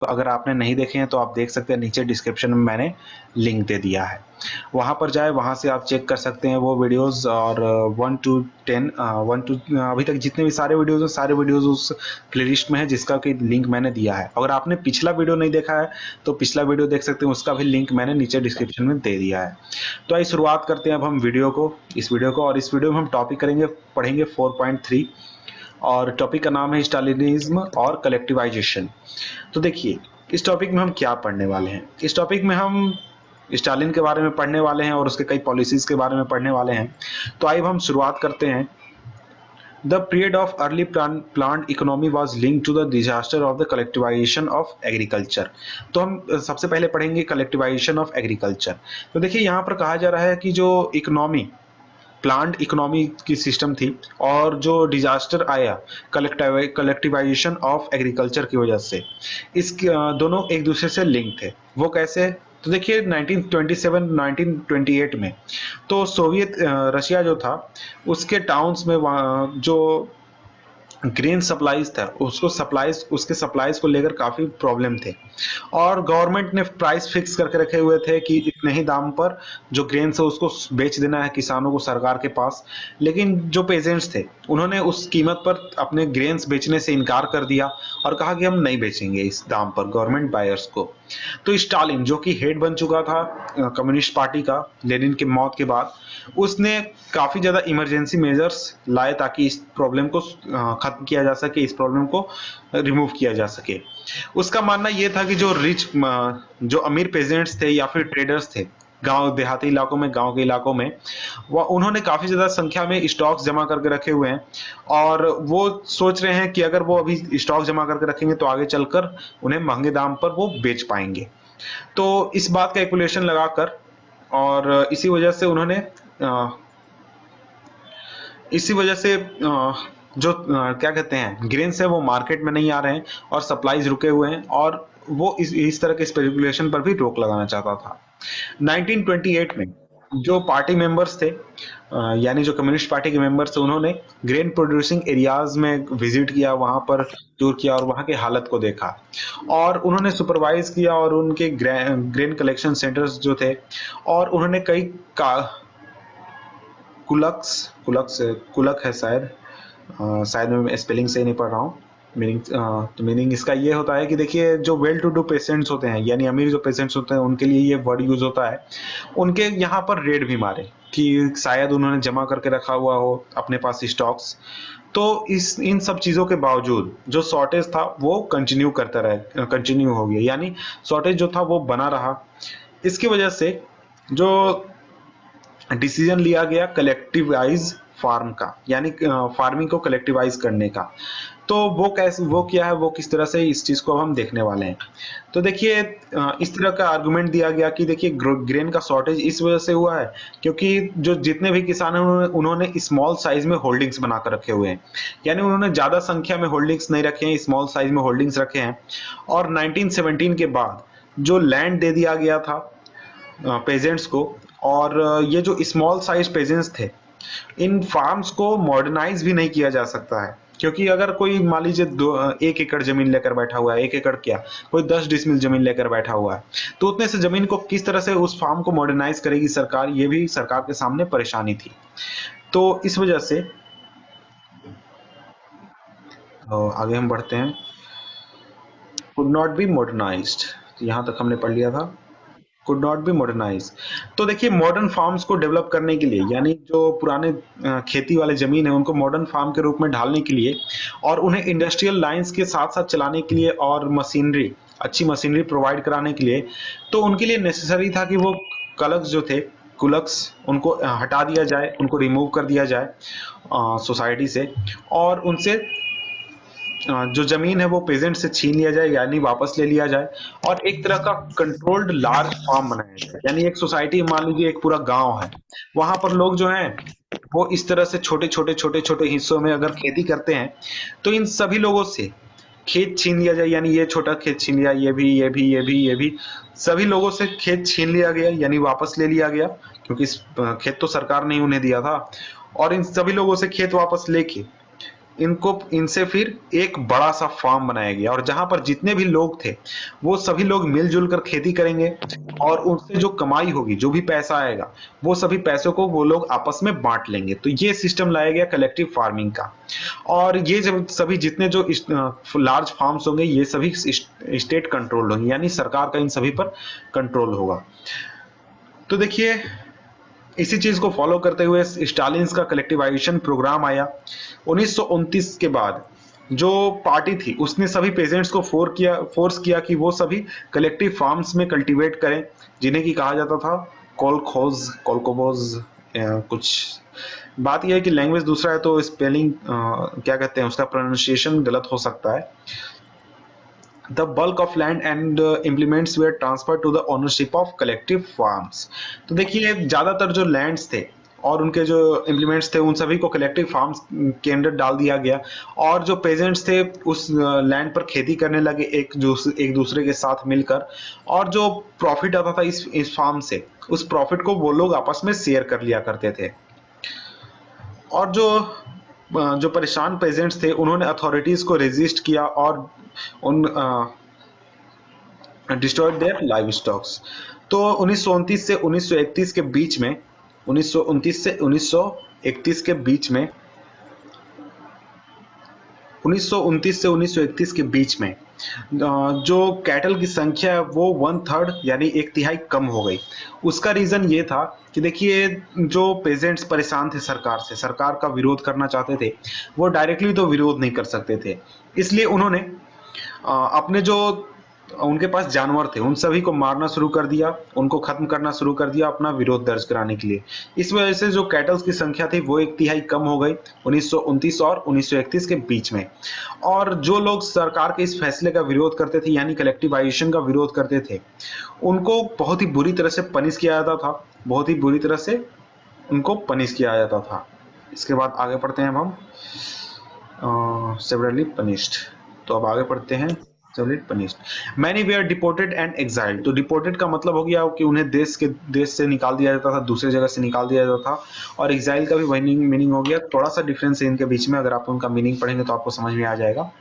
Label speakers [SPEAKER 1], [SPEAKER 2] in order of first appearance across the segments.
[SPEAKER 1] तो अगर आपने नहीं देखे हैं तो आप देख सकते हैं, नीचे डिस्क्रिप्शन में मैंने लिंक दे दिया है, वहाँ पर जाए, वहाँ से आप चेक कर सकते हैं वो वीडियोस। और 1 टू 10 1 टू अभी तक जितने भी सारे वीडियोस हैं, सारे वीडियोस उस प्लेलिस्ट में है जिसका कि लिंक मैंने दिया है। अगर आपने पिछला वीडियो नहीं देखा है तो पिछला वीडियो देख सकते हैं, उसका भी लिंक मैंने नीचे डिस्क्रिप्शन में दे दिया है। तो आइए शुरुआत करते हैं अब हम इस वीडियो को, और इस वीडियो में हम टॉपिक पढ़ेंगे 4.3, और टॉपिक का नाम है स्टालिनिज्म और कलेक्टिवाइजेशन। तो देखिए, इस टॉपिक में हम क्या पढ़ने वाले हैं। इस टॉपिक में हम स्टालिन के बारे में पढ़ने वाले हैं और उसके कई पॉलिसीज के बारे में पढ़ने वाले हैं। तो आइए हम शुरुआत करते हैं। The period of early plant economy was linked to the disaster of the collectivization of agriculture. तो हम सबसे पहले पढ़ेंगे कलेक्टिवाइजेशन ऑफ एग्रीकल्चर। तो देखिए, यहाँ पर कहा जा रहा है कि जो इकोनॉमी, प्लांट इकोनॉमी की सिस्टम थी, और जो डिजास्टर आया कलेक्टिवाइजेशन ऑफ एग्रीकल्चर की वजह से, इस दोनों एक दूसरे से लिंक थे। वो कैसे? तो देखिए 1927 1928 में तो सोवियत रशिया जो था, उसके टाउन्स में जो ग्रेन सप्लाईज था, उसके सप्लाईज को लेकर काफी प्रॉब्लम थे, और गवर्नमेंट ने प्राइस फिक्स करके रखे हुए थे कि इतने ही दाम पर जो ग्रेन है उसको बेच देना है किसानों को सरकार के पास। लेकिन जो पेजेंट्स थे, उन्होंने उस कीमत पर अपने ग्रेन्स बेचने से इनकार कर दिया और कहा कि हम नहीं बेचेंगे इस दाम पर गवर्नमेंट बायर्स को। तो स्टालिन, जो कि हेड बन चुका था कम्युनिस्ट पार्टी का लेनिन की मौत के बाद, उसने काफी ज्यादा इमरजेंसी मेजर्स लाए ताकि इस प्रॉब्लम को खत्म किया जा सके, इस प्रॉब्लम को रिमूव किया जा सके। उसका मानना यह था कि जो अमीर पेजेंट्स थे या फिर ट्रेडर्स थे गांव देहाती इलाकों में, गांव के इलाकों में, वो उन्होंने काफी ज्यादा संख्या में स्टॉक्स जमा करके रखे हुए हैं, और वो सोच रहे हैं कि अगर वो अभी स्टॉक जमा करके रखेंगे तो आगे चलकर उन्हें महंगे दाम पर वो बेच पाएंगे। तो इस बात का कैलकुलेशन लगाकर, और इसी वजह से जो क्या कहते हैं, ग्रेन्स है वो मार्केट में नहीं आ रहे हैं और सप्लाईज रुके हुए हैं, और वो इस तरह के स्पेकुलेशन पर भी रोक लगाना चाहता था। 1928 में जो पार्टी मेंबर्स थे, यानी जो कम्युनिस्ट पार्टी के मेंबर्स थे, उन्होंने ग्रेन प्रोड्यूसिंग एरियाज में विजिट किया, वहां पर टूर किया और वहां के हालत को देखा, और उन्होंने सुपरवाइज किया, और उनके ग्रेन कलेक्शन सेंटर्स जो थे, और उन्होंने कई कुलक्स कुलक्स कुलक है शायद, शायद मैं स्पेलिंग से नहीं पढ़ रहा हूँ। मीनिंग इसका ये होता है कि देखिए, जो वेल टू डू पेशेंट्स होते हैं, यानी अमीर जो पेशेंट्स होते हैं, उनके लिए ये वर्ड यूज होता है। उनके यहाँ पर रेड भी मारे कि शायद उन्होंने जमा करके रखा हुआ हो अपने पास स्टॉक्स। तो इन सब चीजों के बावजूद जो शॉर्टेज था वो कंटिन्यू हो गया, यानी शॉर्टेज जो था वो बना रहा। इसकी वजह से जो डिसीजन लिया गया कलेक्टिवाइज फार्म का, यानी फार्मिंग को कलेक्टिवाइज करने का। तो वो क्या है, वो किस तरह से इस चीज को हम देखने वाले हैं। तो देखिए, इस तरह का आर्गुमेंट दिया गया कि देखिए, ग्रेन का शॉर्टेज इस वजह से हुआ है क्योंकि जो जितने भी किसान हैं उन्होंने स्मॉल साइज में होल्डिंग्स बनाकर रखे हुए हैं, यानी उन्होंने ज्यादा संख्या में होल्डिंग्स नहीं रखे हैं, स्मॉल साइज में होल्डिंग्स रखे हैं। और 1917 के बाद जो लैंड दे दिया गया था पेजेंट्स को, और ये जो स्मॉल साइज पेजेंट्स थे, इन फार्म्स को मॉडर्नाइज भी नहीं किया जा सकता है, क्योंकि अगर कोई मान लीजिए 1 एकड़ जमीन लेकर बैठा हुआ है, 1 एकड़ क्या, कोई 10 डिसमिल जमीन लेकर बैठा हुआ है, तो उतने से जमीन को किस तरह से उस फार्म को मॉडर्नाइज करेगी सरकार, ये भी सरकार के सामने परेशानी थी। तो इस वजह से आगे हम बढ़ते हैं। कुड नॉट बी मॉडर्नाइज्ड, यहां तक हमने पढ़ लिया था। Could not be modernise. तो देखिए, मॉडर्न फार्म्स को डेवलप करने के लिए, यानी जो पुराने खेती वाले जमीन है उनको मॉडर्न फार्म के रूप में ढालने के लिए, और उन्हें इंडस्ट्रियल लाइंस के साथ साथ चलाने के लिए, और अच्छी मशीनरी प्रोवाइड कराने के लिए, तो उनके लिए नेसेसरी था कि वो कलक्स जो थे, कुलक्स, उनको हटा दिया जाए, उनको रिमूव कर दिया जाए सोसाइटी से, और उनसे जो जमीन है वो पेजेंट से छीन लिया जाए, यानी वापस ले लिया जाए, और एक तरह का कंट्रोल्ड लार्ज फार्म बनाया जाए। यानी एक सोसाइटी, मान लीजिए एक पूरा गांव है, वहां पर लोग जो हैं वो इस तरह से छोटे छोटे हिस्सों में अगर खेती करते हैं, तो इन सभी लोगों से खेत छीन लिया जाए, यानी ये छोटा खेत छीन लिया, ये भी सभी लोगों से खेत छीन लिया गया, यानी वापस ले लिया गया, क्योंकि खेत तो सरकार ने ही उन्हें दिया था। और इन सभी लोगों से खेत वापस लेके इनसे फिर एक बड़ा सा फार्म बनाया गया और जहां पर जितने भी लोग थे वो सभी लोग मिलजुल कर खेती करेंगे और उनसे जो कमाई होगी, जो भी पैसा आएगा, वो सभी पैसों को वो लोग आपस में बांट लेंगे। तो ये सिस्टम लाया गया कलेक्टिव फार्मिंग का। और ये जब सभी जितने जो लार्ज फार्म्स होंगे ये सभी स्टेट कंट्रोल होंगे, यानी सरकार का इन सभी पर कंट्रोल होगा। तो देखिए, इसी चीज को फॉलो करते हुए स्टालिन का कलेक्टिवाइजेशन प्रोग्राम आया 1929 के बाद। जो पार्टी थी उसने सभी पेजेंट्स को फोर्स किया कि वो सभी कलेक्टिव फार्म्स में कल्टीवेट करें, जिन्हें की कहा जाता था कोलखोज, कोलकोबोज, कुछ। बात यह है कि लैंग्वेज दूसरा है तो स्पेलिंग क्या कहते हैं, उसका प्रोनाउंसिएशन गलत हो सकता है। The bulk of land and implements were transferred to the ownership of collective farms। तो देखिए, ज्यादातर जो लैंड्स थे और उनके जो इम्प्लीमेंट्स थे उन सभी को कलेक्टिव फार्म्स के अंडर डाल दिया गया और जो पेजेंट्स थे उस लैंड पर खेती करने लगे एक दूसरे के साथ मिलकर। और जो प्रॉफिट आता था इस फार्म से, उस प्रॉफिट को वो लोग आपस में शेयर कर लिया करते थे। और जो परेशान पेजेंट्स थे उन्होंने अथॉरिटीज को रेजिस्ट किया और उन डिस्ट्रॉयड देयर लाइव स्टॉक्स। तो 1929 से 1931 के बीच में 1929 से 1931 के बीच में 1929 से 1931 के बीच में जो कैटल की संख्या है वो 1/3 यानी एक तिहाई कम हो गई। उसका रीजन ये था कि देखिए, जो पेजेंट्स परेशान थे सरकार से, सरकार का विरोध करना चाहते थे, वो डायरेक्टली तो विरोध नहीं कर सकते थे। इसलिए उन्होंने अपने जो उनके पास जानवर थे उन सभी को मारना शुरू कर दिया, उनको खत्म करना शुरू कर दिया अपना विरोध दर्ज कराने के लिए। इस वजह से जो कैटल्स की संख्या थी वो एक तिहाई कम हो गई 1929 और 1931 के बीच में। और जो लोग सरकार के इस फैसले का विरोध करते थे यानी कलेक्टिवाइजेशन का विरोध करते थे, उनको बहुत ही बुरी तरह से पनिश किया जाता था, बहुत ही बुरी तरह से उनको पनिश किया जाता था। इसके बाद आगे पढ़ते हैं अब हम सेवरली पनिश्ड। तो अब आगे पढ़ते हैं severely punished। Many were deported and exiled। तो डिपोर्टेड का मतलब हो गया कि उन्हें देश से निकाल दिया जाता था, दूसरे जगह से निकाल दिया जाता था। और एग्जाइल का भी वही मीनिंग हो गया। थोड़ा सा डिफरेंस है इनके बीच में, अगर आप उनका मीनिंग पढ़ेंगे तो आपको समझ में आ जाएगा।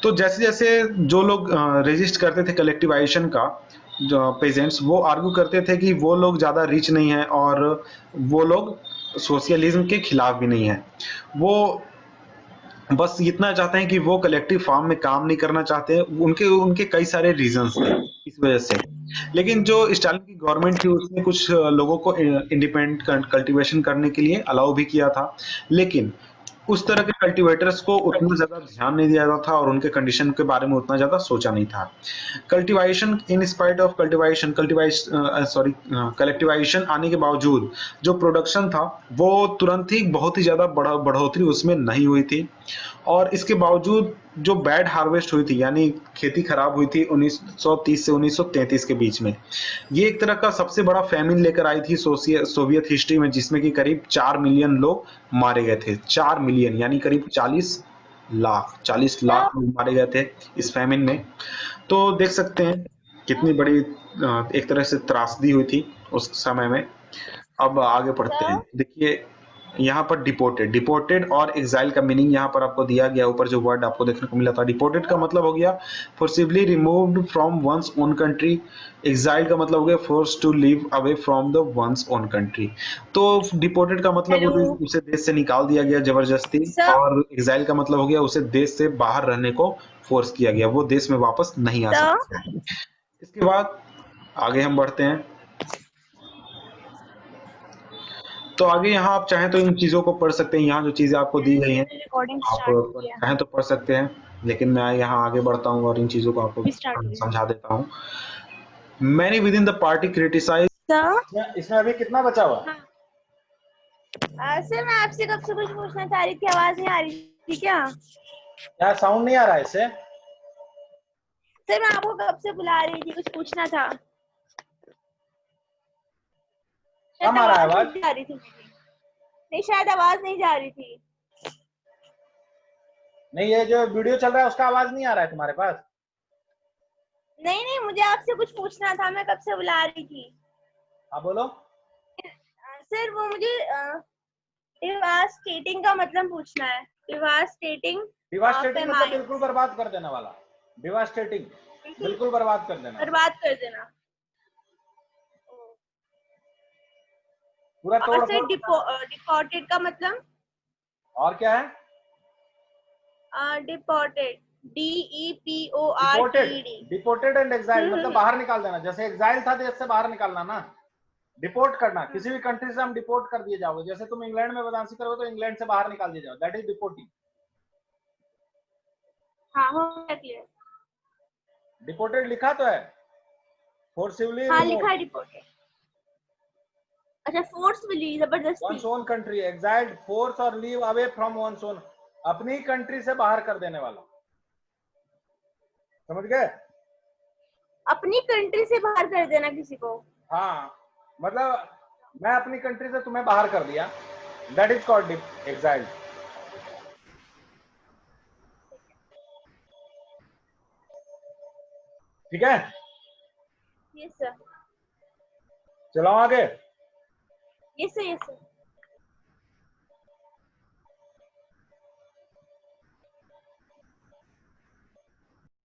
[SPEAKER 1] तो जैसे जैसे जो लोग रेजिस्ट करते थे कलेक्टिवाइजेशन का, जो पेजेंट्स, वो आर्ग्यू करते थे कि वो लोग ज़्यादा रिच नहीं है और वो लोग सोशलिज्म के खिलाफ भी नहीं है। वो बस इतना चाहते हैं कि वो कलेक्टिव फार्म में काम नहीं करना चाहते। उनके उनके कई सारे रीजंस थे इस वजह से। लेकिन जो स्टालिन की गवर्नमेंट थी उसने कुछ लोगों को इंडिपेंडेंट कल्टीवेशन करने के लिए अलाउ भी किया था, लेकिन उस तरह के कल्टीवेटर्स को उतना ज्यादा ध्यान नहीं दिया जाता था और उनके कंडीशन के बारे में उतना ज्यादा सोचा नहीं था। Cultivation in spite of collectivisation आने के बावजूद जो प्रोडक्शन था वो तुरंत ही बहुत ही ज्यादा बढ़ोतरी उसमें नहीं हुई थी। और इसके बावजूद जो बैड हार्वेस्ट हुई थी यानी खेती खराब हुई थी 1930 से 1933 के बीच में, ये एक तरह का सबसे बड़ा फैमिन लेकर आई थी सोवियत हिस्ट्री में, जिसमें कि करीब 4 मिलियन लोग मारे गए थे। 4 मिलियन यानी करीब 40 लाख लोग मारे गए थे इस फैमिन में। तो देख सकते हैं कितनी बड़ी एक तरह से त्रासदी हुई थी उस समय में। अब आगे पढ़ते हैं। देखिए, यहाँ पर डिपोर्टेड और एग्जाइल का मीनिंग यहाँ पर आपको दिया गया। ऊपर जो वर्ड आपको देखने को मिला था, डिपोर्टेड का मतलब हो गया forcibly removed from once own country. Exile का मतलब हो गया force to live away from the one's own country. तो डिपोर्टेड का मतलब उसे देश से निकाल दिया गया जबरदस्ती, और एग्जाइल का मतलब हो गया उसे देश से बाहर रहने को फोर्स किया गया, वो देश में वापस नहीं आ सकता। इसके बाद आगे हम बढ़ते हैं। तो आगे यहाँ आप चाहें तो इन चीजों को पढ़ सकते हैं, यहाँ जो चीजें आपको दी गई हैं आप चाहें तो पढ़ सकते हैं, लेकिन मैं यहाँ आगे बढ़ता हूँ और इन चीजों को आपको समझा देता हूँ। Many within the party criticize.
[SPEAKER 2] इसमें अभी कितना बचा हुआ?
[SPEAKER 3] सर मैं आपसे कब से कुछ पूछना चाह रही थी, आवाज नहीं आ रही थी क्या
[SPEAKER 2] साउंड नहीं आ रहा है इससे?
[SPEAKER 3] सर मैं आपको कब से बुला रही थी, कुछ पूछना था।
[SPEAKER 2] कम आ रहा है आवाज?
[SPEAKER 3] नहीं जा रही थी, नहीं शायद आवाज नहीं जा रही थी।
[SPEAKER 2] नहीं, ये जो वीडियो चल रहा है उसका आवाज नहीं आ रहा है तुम्हारे पास?
[SPEAKER 3] नहीं नहीं, मुझे आपसे कुछ पूछना था, मैं कब से बुला रही थी।
[SPEAKER 2] हाँ बोलो।
[SPEAKER 3] सर वो मुझे स्केटिंग का मतलब पूछना है। डिवास्टेटिंग
[SPEAKER 2] डिवास्टेटिंग मतलब बिल्कुल बर्बाद कर देने वाला। डिवास्टेटिंग बिल्कुल बर्बाद कर देना,
[SPEAKER 3] बर्बाद कर देना।
[SPEAKER 2] पूरा तोड़
[SPEAKER 3] और फिर
[SPEAKER 2] फोड़।
[SPEAKER 3] डिपोर्टेड का मतलब?
[SPEAKER 2] और क्या है?
[SPEAKER 3] Deported,
[SPEAKER 2] deported,
[SPEAKER 3] DEPORTED।
[SPEAKER 2] Deported and exile मतलब बाहर निकाल देना। जैसे एक्साइल था देश से बाहर निकालना ना, डिपोर्ट करना। किसी भी कंट्री से हम डिपोर्ट कर दिए जाओगे, जैसे तुम इंग्लैंड में बदमाशी करोगे तो इंग्लैंड से बाहर निकाल दिए जाओ, दैट इज डिपोर्टिंग।
[SPEAKER 3] हाँ हो गया क्लियर।
[SPEAKER 2] डिपोर्टेड लिखा तो है, फोर्सिवली
[SPEAKER 3] हाँ
[SPEAKER 2] रिमूव
[SPEAKER 3] लिखा है डिपोर्टेड। अच्छा फोर्सफुली, जबरदस्ती।
[SPEAKER 2] Once own country, exiled, force और leave away from once own, अपनी कंट्री से बाहर कर देने वाला। समझ गए?
[SPEAKER 3] अपनी कंट्री से बाहर कर देना किसी को।
[SPEAKER 2] हाँ मतलब मैं अपनी कंट्री से तुम्हें बाहर कर दिया, दैट इज कॉल्ड एक्साइल्ड। ठीक है,
[SPEAKER 3] यस सर।
[SPEAKER 2] चलाओ आगे।
[SPEAKER 3] Yes sir, yes sir.